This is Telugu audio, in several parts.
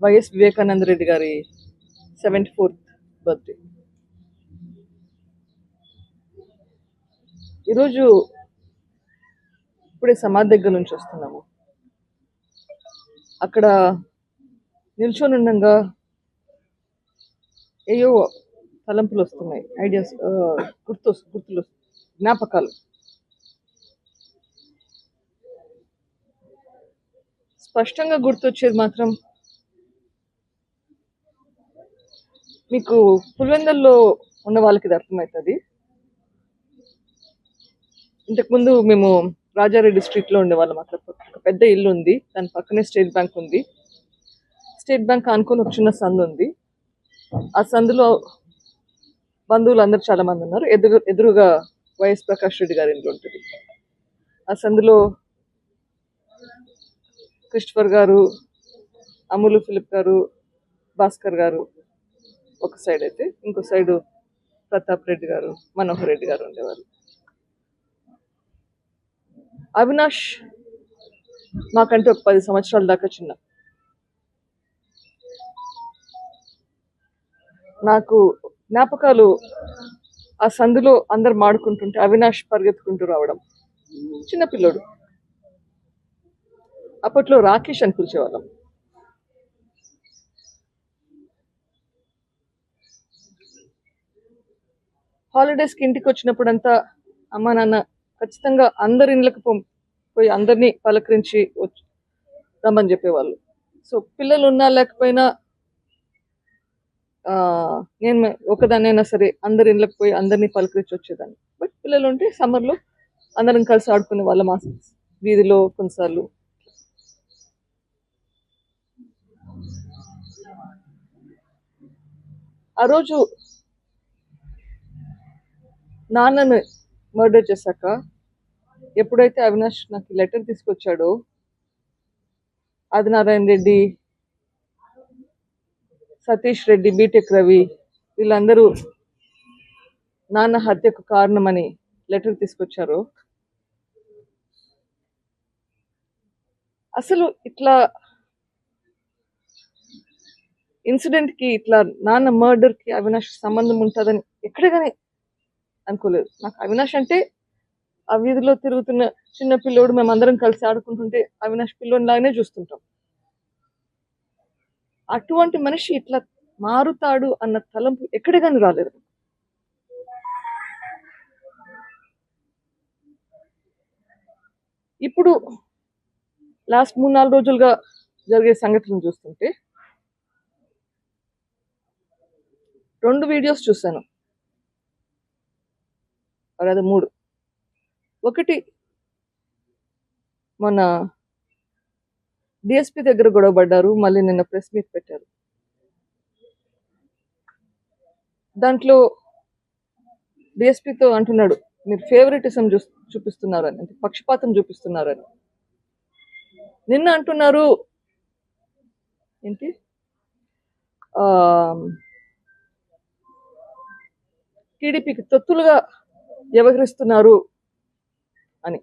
వైఎస్ వివేకానంద రెడ్డి గారి 74th బర్త్డే. ఈరోజు ఇప్పుడే సమాధి దగ్గర నుంచి వస్తున్నాము. అక్కడ నిల్చొని ఉండగా ఏయో తలంపులు వస్తున్నాయి, ఐడియాస్, గుర్తులు, జ్ఞాపకాలు. స్పష్టంగా గుర్తొచ్చేది మాత్రం మీకు పులివెందుల్లో ఉన్న వాళ్ళకి ఇది అర్థమవుతుంది. ఇంతకుముందు మేము రాజారెడ్డి స్ట్రీట్లో ఉండేవాళ్ళం. అక్కడ ఒక పెద్ద ఇల్లు ఉంది, దాని పక్కనే స్టేట్ బ్యాంక్ ఉంది. స్టేట్ బ్యాంక్ అనుకుని ఒక చిన్న సందు ఉంది. ఆ సందులో బంధువులు అందరు చాలా మంది ఉన్నారు. ఎదురుగా వైఎస్ ప్రకాష్ రెడ్డి గారి ఇంట్లో ఉంటుంది. ఆ సందులో క్రిస్టఫర్ గారు, అమూలు ఫిలిప్ గారు, భాస్కర్ గారు ఒక సైడ్ అయితే, ఇంకో సైడు ప్రతాప్ రెడ్డి గారు, మనోహర్ రెడ్డి గారు ఉండేవారు. అవినాష్ మాకంటే ఒక 10 సంవత్సరాల దాకా చిన్న. నాకు జ్ఞాపకాలు ఆ సందులో అందరు మాడుకుంటుంటే అవినాష్ పరిగెత్తుకుంటూ రావడం. చిన్నపిల్లోడు. అప్పట్లో రాకేష్ అని పిలిచేవాళ్ళం. హాలిడేస్కి ఇంటికి వచ్చినప్పుడంతా అమ్మ నాన్న ఖచ్చితంగా అందరి ఇళ్ళకి పోయి అందరినీ పలకరించి రమ్మని చెప్పేవాళ్ళు. సో పిల్లలు ఉన్నా లేకపోయినా నేను ఒకదాన్నైనా సరే అందరి ఇళ్ళకి పోయి అందరినీ పలకరించి వచ్చేదాన్ని. బట్ పిల్లలు ఉంటే సమ్మర్లో అందరం కలిసి ఆడుకునే వాళ్ళం ఆ వీధిలో కొన్నిసార్లు. ఆ రోజు నాన్నను మర్డర్ చేశాక ఎప్పుడైతే అవినాష్ నాకు లెటర్ తీసుకొచ్చాడో, ఆదినారాయణ రెడ్డి, సతీష్ రెడ్డి, బీటెక్ రవి వీళ్ళందరూ నాన్న హత్యకు కారణమని లెటర్ తీసుకొచ్చారు. అసలు ఇట్లా ఇన్సిడెంట్కి, ఇట్లా నాన్న మర్డర్కి అవినాష్ సంబంధం ఉంటుందని ఎక్కడ కానీ అనుకోలేదు. నాకు అవినాష్ అంటే ఆ వీధిలో తిరుగుతున్న చిన్న పిల్లోడు, మేమందరం కలిసి ఆడుకుంటుంటే అవినాష్ పిల్లోని లాగానే చూస్తుంటాం. అటువంటి మనిషి ఇట్లా మారుతాడు అన్న తలంపు ఎక్కడ కానీ రాలేదు. ఇప్పుడు లాస్ట్ 3-4 రోజులుగా జరిగే సంఘటనలు చూస్తుంటే 2 వీడియోస్ చూశాను, అదే 3. ఒకటి మొన్న డిఎస్పీ దగ్గర గొడవ పడ్డారు, మళ్ళీ నిన్న ప్రెస్ మీట్ పెట్టారు. దాంట్లో డిఎస్పీతో అంటున్నాడు, మీరు ఫేవరెటిజం చూపిస్తున్నారని, అంటే పక్షపాతం చూపిస్తున్నారని. నిన్న అంటున్నారు ఏంటి, టీడీపీకి తొత్తులుగా వ్యవహరిస్తున్నారు అని.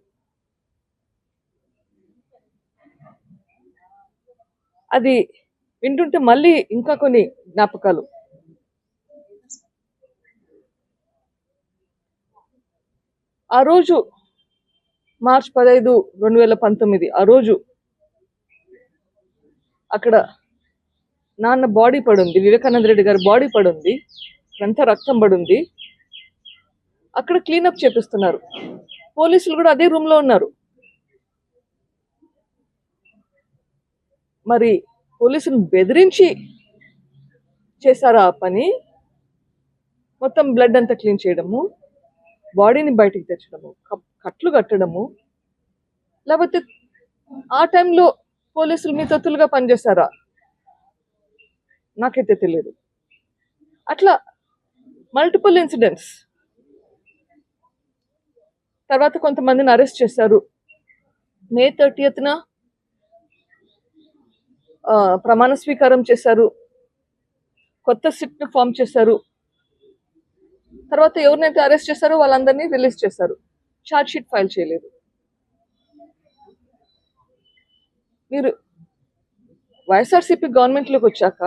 అది వింటుంటే మళ్ళీ ఇంకా కొన్ని జ్ఞాపకాలు. ఆ రోజు మార్చ్ 15, 2019 ఆ రోజు అక్కడ నాన్న బాడీ పడుంది, వివేకానంద రెడ్డి గారి బాడీ పడుంది, అంతా రక్తం పడుంది. అక్కడ క్లీనప్ చేపిస్తున్నారు. పోలీసులు కూడా అదే రూమ్లో ఉన్నారు. మరి పోలీసులు బెదిరించి చేశారా ఆ పని? మొత్తం బ్లడ్ అంతా క్లీన్ చేయడము, బాడీని బయటికి తెచ్చడము, కట్లు కట్టడము, లేకపోతే ఆ టైంలో పోలీసులు మీ తొత్తులుగా పనిచేశారా? నాకైతే తెలియదు. అట్లా మల్టిపుల్ ఇన్సిడెంట్స్. తర్వాత కొంతమందిని అరెస్ట్ చేశారు. మే 30న ప్రమాణ స్వీకారం చేశారు, కొత్త సిట్ను ఫామ్ చేశారు. తర్వాత ఎవరినైతే అరెస్ట్ చేశారో వాళ్ళందరినీ రిలీజ్ చేశారు. ఛార్జ్ షీట్ ఫైల్ చేయలేదు. మీరు వైఎస్ఆర్సీపీ గవర్నమెంట్లోకి వచ్చాక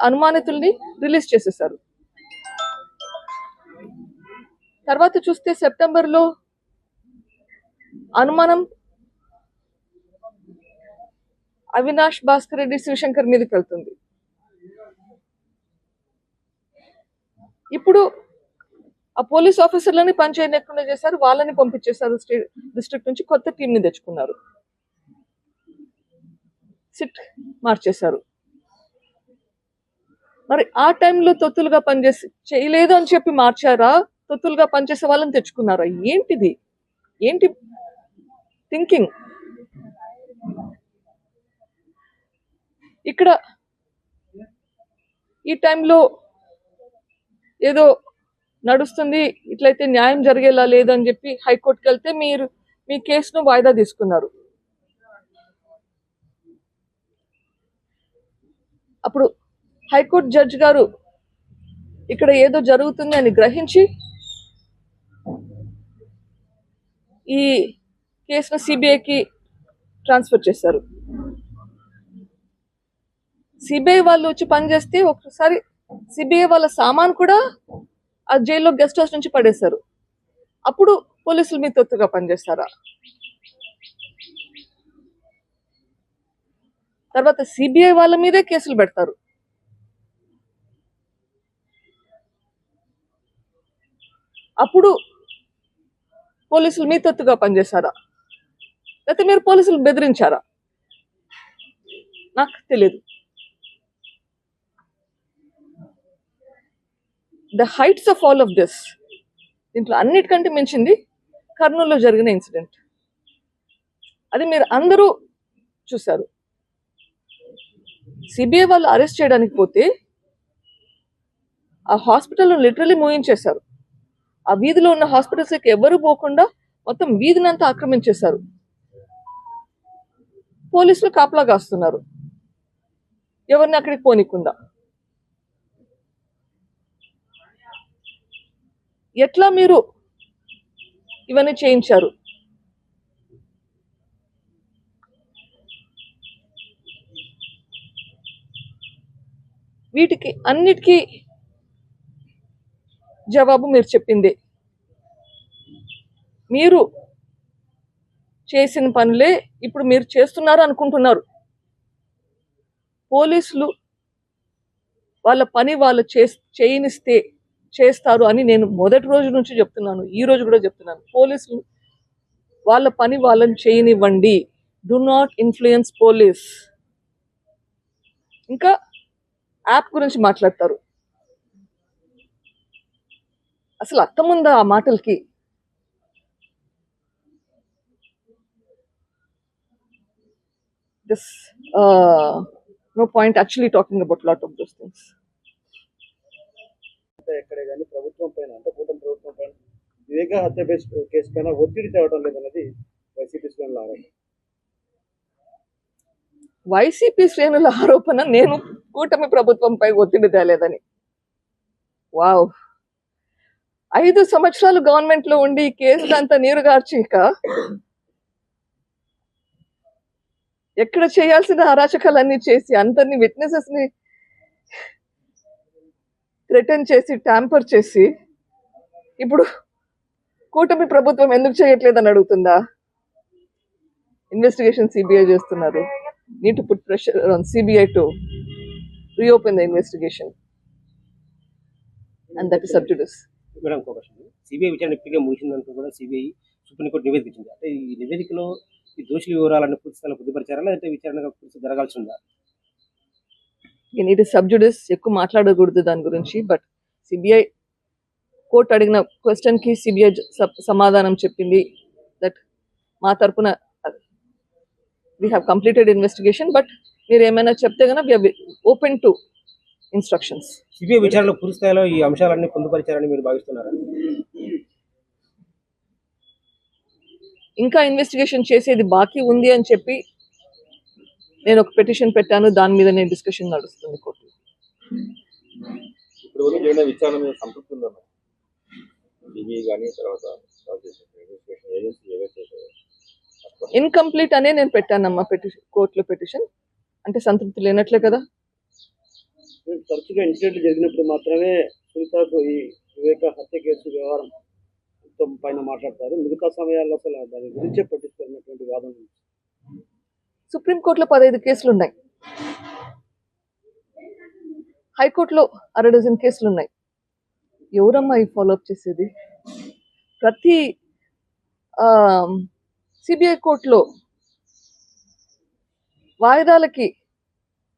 అనుమానితుల్ని రిలీజ్ చేసేసారు. తర్వాత చూస్తే సెప్టెంబర్లో అనుమానం అవినాష్ భాస్కర్ రెడ్డి శివశంకర్ మీదకి వెళ్తుంది. ఇప్పుడు ఆ పోలీస్ ఆఫీసర్లని పనిచేయకుండా చేశారు, వాళ్ళని పంపించేశారు. స్టేట్ డిస్ట్రిక్ట్ నుంచి కొత్త టీంని తెచ్చుకున్నారు, సిట్ మార్చేశారు. మరి ఆ టైంలో తొత్తులుగా పనిచేసి చేయలేదు అని చెప్పి మార్చారా, తొత్తులుగా పనిచేసే వాళ్ళని తెచ్చుకున్నారా? ఏంటిది? ఏంటి థింకింగ్? ఇక్కడ ఈ టైంలో ఏదో నడుస్తుంది, ఇట్లయితే న్యాయం జరిగేలా లేదని చెప్పి హైకోర్టుకి వెళ్తే మీరు మీ కేసును వాయిదా తీసుకున్నారు. అప్పుడు హైకోర్టు జడ్జి గారు ఇక్కడ ఏదో జరుగుతుంది అని గ్రహించి ఈ కేసును సిబిఐకి ట్రాన్స్ఫర్ చేశారు. సిబిఐ వాళ్ళు వచ్చి పనిచేస్తే ఒకసారి సిబిఐ వాళ్ళ సామాన్ కూడా ఆ జైల్లో గెస్ట్ హౌస్ నుంచి పడేశారు. అప్పుడు పోలీసులు మీ తొత్తుగా పనిచేస్తారా? తర్వాత సిబిఐ వాళ్ళ మీదే కేసులు పెడతారు. అప్పుడు పోలీసులు మీ తొత్తుగా పనిచేశారా, లేకపోతే మీరు పోలీసులు బెదిరించారా? నాకు తెలియదు. The heights of all of this, దీంట్లో అన్నిటికంటే మించింది కర్నూలులో జరిగిన ఇన్సిడెంట్. అది మీరు అందరూ చూశారు. సిబిఐ వాళ్ళు అరెస్ట్ చేయడానికి పోతే ఆ హాస్పిటల్ లిటరలీ మూయించేశారు. ఆ వీధిలో ఉన్న హాస్పిటల్స్కి ఎవరు పోకుండా మొత్తం వీధినంతా ఆక్రమించేశారు. పోలీసులు కాపలా కాస్తున్నారు ఎవరిని అక్కడికి పోనీకుండా. ఎట్లా మీరు ఇవన్నీ చేయించారు? వీటికి అన్నిటికీ జవాబు మీరు చెప్పింది. మీరు చేసిన పనులే ఇప్పుడు మీరు చేస్తున్నారు అనుకుంటున్నారు. పోలీసులు వాళ్ళ పని వాళ్ళు చేయనిస్తే చేస్తారు అని నేను మొదటి రోజు నుంచి చెప్తున్నాను, ఈ రోజు కూడా చెప్తున్నాను. పోలీసులు వాళ్ళ పని వాళ్ళని చేయనివ్వండి. Do not influence police. ఇంకా యాప్ గురించి మాట్లాడతారు. అసలు అర్థముందా ఆ మాటలకి? This no point actually talking about lot of those things. ఎక్కడే కానీ ప్రభుత్వం పైన, అంటే కూటమి ప్రభుత్వం పైన వివేక హత్య కేసు పైన ఒత్తిడి తేవడం లేదన్నది వైసీపీ శ్రేణుల ఆరోపణ. వైసీపీ శ్రేణుల ఆరోపణ నేను కూటమి ప్రభుత్వంపై ఒత్తిడి తేలేదని. వావ్, 5 సంవత్సరాలు గవర్నమెంట్ లో ఉండి ఈ కేసులు అంతా నీరుగార్చిక ఎక్కడ చేయాల్సిన అరాచకాలన్నీ చేసి అందరినీ విట్నెసెస్ ని థ్రెటన్ చేసి ట్యాంపర్ చేసి ఇప్పుడు కూటమి ప్రభుత్వం ఎందుకు చేయట్లేదని అడుగుతుందా? ఇన్వెస్టిగేషన్ సిబిఐ చేస్తున్నారు. need to put pressure on CBI to reopen the investigation, and that is sub judice. Madam, ఒక క్వశ్చన్. సిబిఐ విచారణ ఇప్పటికే ముగిసిందంటూ కూడా సిబిఐ సుప్రీంకోర్టు నివేదిక ఇచ్చింది. అంటే ఈ నివేదికలో ఈ దోషుల వివరాలను పూర్తి స్థాయిలో పొందుపరిచారా, లేదంటే విచారణ పూర్తి జరగాల్సి ఉందా? ఇది సబ్ జుడిస్, ఎక్కువ మాట్లాడకూడదు దాని గురించి. బట్ సిబిఐ కోర్టు అడిగిన క్వశ్చన్ కి సిబిఐ సమాధానం చెప్పింది దట్ మా తరపున we have completed investigation, but మీరు ఏమైనా చెప్తే కనుక we are open to instructions. CBI విచారణలో పూర్తి స్థాయిలో ఈ అంశాలన్నీ పొందుపరిచారని మీరు భావిస్తున్నారా? ఇంకా ఇన్వెస్టిగేషన్ చేసేది బాకీ ఉంది అని చెప్పి నేను ఒక పిటిషన్ పెట్టాను. దాని మీద నేను డిస్కషన్ నడుస్తుంది కోర్టు. ఇప్పుడు జరిగిన విచారణ మీద సంతృప్తి ఉందా? సిబిఐ కానీ తర్వాత ఇన్కంప్లీట్ అనే నేను పెట్టానమ్మా కోర్టులో పిటిషన్. అంటే సంతృప్తి లేనట్లే కదా. తరచుగా ఇన్సిడెంట్లు జరిగినప్పుడు మాత్రమే సునీతకు ఈ వివేక హత్య కేసు వ్యవహారం పైన మాట్లాడతారు. మిగతా సమయాల్లో అసలు దాని గురించే పట్టించుకున్నటువంటి వాదన ఉంది. సుప్రీంకోర్టులో 15 కేసులు ఉన్నాయి, హైకోర్టులో 6 డజన్ కేసులు ఉన్నాయి. ఎవరమ్మా ఈ ఫాలోఅప్ చేసేది? ప్రతి సిబిఐ కోర్టులో వాయిదాలకి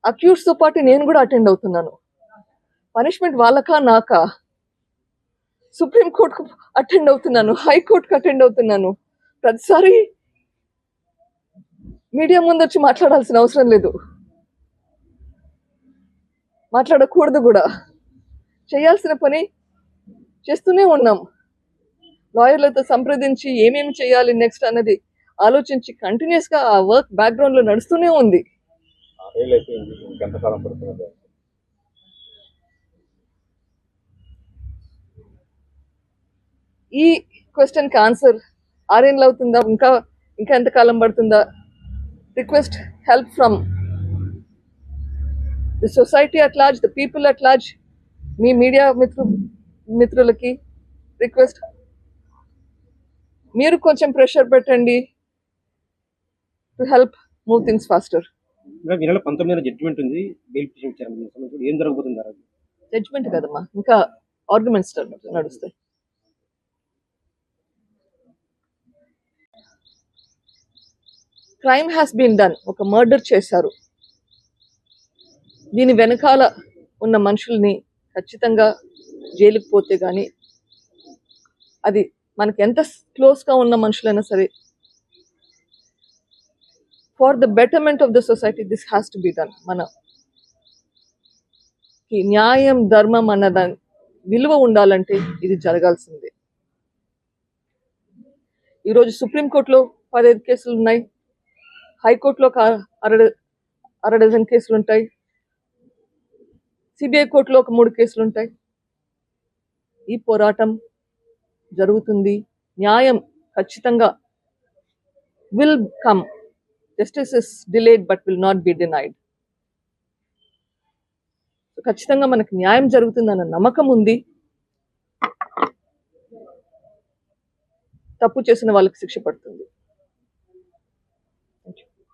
అక్యూజ్తో పాటు నేను కూడా అటెండ్ అవుతున్నాను. పనిష్మెంట్ వాళ్ళకా నాకా? సుప్రీంకోర్టుకు అటెండ్ అవుతున్నాను, హైకోర్టుకు అటెండ్ అవుతున్నాను. ప్రతిసారి మీడియా ముందు వచ్చి మాట్లాడాల్సిన అవసరం లేదు, మాట్లాడకూడదు కూడా. చేయాల్సిన పని చేస్తూనే ఉన్నాం. లాయర్లతో సంప్రదించి ఏమేమి చేయాలి నెక్స్ట్ అన్నది ఆలోచించి కంటిన్యూస్గా ఆ వర్క్ బ్యాక్గ్రౌండ్లో నడుస్తూనే ఉంది. 6 ఏళ్ళు అయిపోయింది, ఇంకెంతకాలం పడుతున్నది? ఈ క్వశ్చన్కి ఆన్సర్ 6 ఏళ్ళు అవుతుందా, ఇంకా ఎంతకాలం పడుతుందా? Request help from the society at large, the people at large. మీ మీడియా మిత్రులకి రిక్వెస్ట్, మీరు కొంచెం ప్రెషర్ పెట్టండి to help move things faster. ఈ నెల 19న జడ్జిమెంట్ ఉంది, బెయిల్ పిటిషన్ ఇచ్చారు. ఏం జరగబోతుంది? జడ్జ్మెంట్ కదమ్మా, ఇంకా ఆర్గ్యుమెంట్స్ నడుస్తాయి. క్రైమ్ హ్యాస్ బీన్ డన్, ఒక మర్డర్ చేశారు. దీని వెనకాల ఉన్న మనుషుల్ని ఖచ్చితంగా జైలుకి పోతే కానీ, అది మనకి ఎంత క్లోజ్గా ఉన్న మనుషులైనా సరే, for the betterment of the society this has to be done. మన న్యాయం ధర్మం అన్న దాని విలువ ఉండాలంటే ఇది జరగాల్సిందే. ఈరోజు సుప్రీంకోర్టులో 15 కేసులు ఉన్నాయి, హైకోర్టులో 6 డజన్ కేసులు ఉంటాయి, సిబిఐ కోర్టులో ఒక 3 కేసులు ఉంటాయి. ఈ పోరాటం జరుగుతుంది. న్యాయం ఖచ్చితంగా will come. Justice is delayed but will not be denied. ఖచ్చితంగా మనకు న్యాయం జరుగుతుందన్న నమ్మకం ఉంది. తప్పు చేసిన వాళ్ళకి శిక్ష పడుతుంది.